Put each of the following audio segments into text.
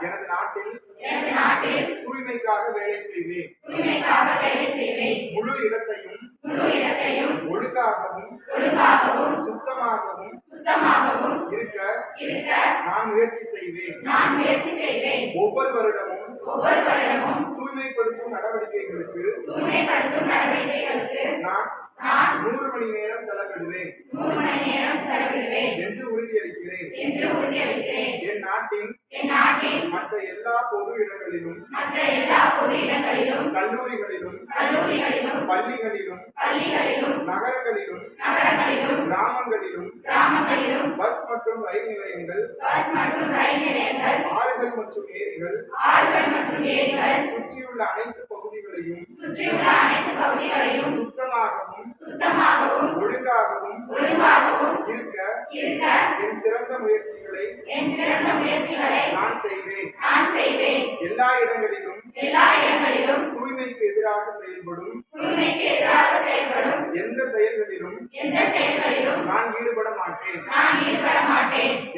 எனது நாட்டில் தூய்மைக்காக வேலை செய்வேன். முழு இடத்தையும் ஒழுங்காகவும் சுத்தமாகவும் இருக்க நான் முயற்சி செய்வேன். ஒவ்வொரு வருடமும் தூய்மைப்படுத்தும் நடவடிக்கைகளுக்கு நான் 100 மணி நேரம் செலவிடுவேன் என்று உறுதியளிக்கிறேன். என் நாட்டின் மற்ற எல்லா பொது இடங்களிலும் கல்லூரிகளிலும் பள்ளிகளிலும் நகரங்களிலும் கிராமங்களிலும் பஸ் மற்றும் ரயில் நிலையங்கள் ஆறுகள் மற்றும் ஏரிகள் சுற்றியுள்ள அனைத்து பகுதிகளையும் சுத்தமாகவும் ஒழுங்காகவும் இருக்க என் சிறந்த முயற்சிகளை நான் செய்வேன். எல்லா இடங்களிலும் தூய்மைக்கு எதிராக செயல்படும் எந்த செயல்களிலும் நான் ஈடுபட மாட்டேன்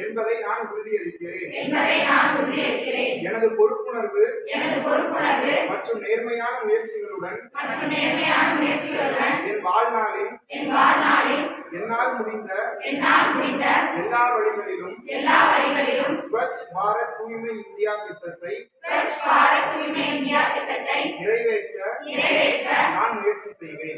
என்பதை நான் உறுதியளிக்கிறேன். எனது பொறுப்புணர்வு மற்றும் நேர்மையான முயற்சிகளுடன் என் வாழ்நாளில் என்னால் முடிந்த எல்லா வழிகளிலும் ஸ்வச் பாரத் தூய்மை இந்தியா திட்டத்தை நிறைவேற்ற நான் முயற்சி செய்வேன்.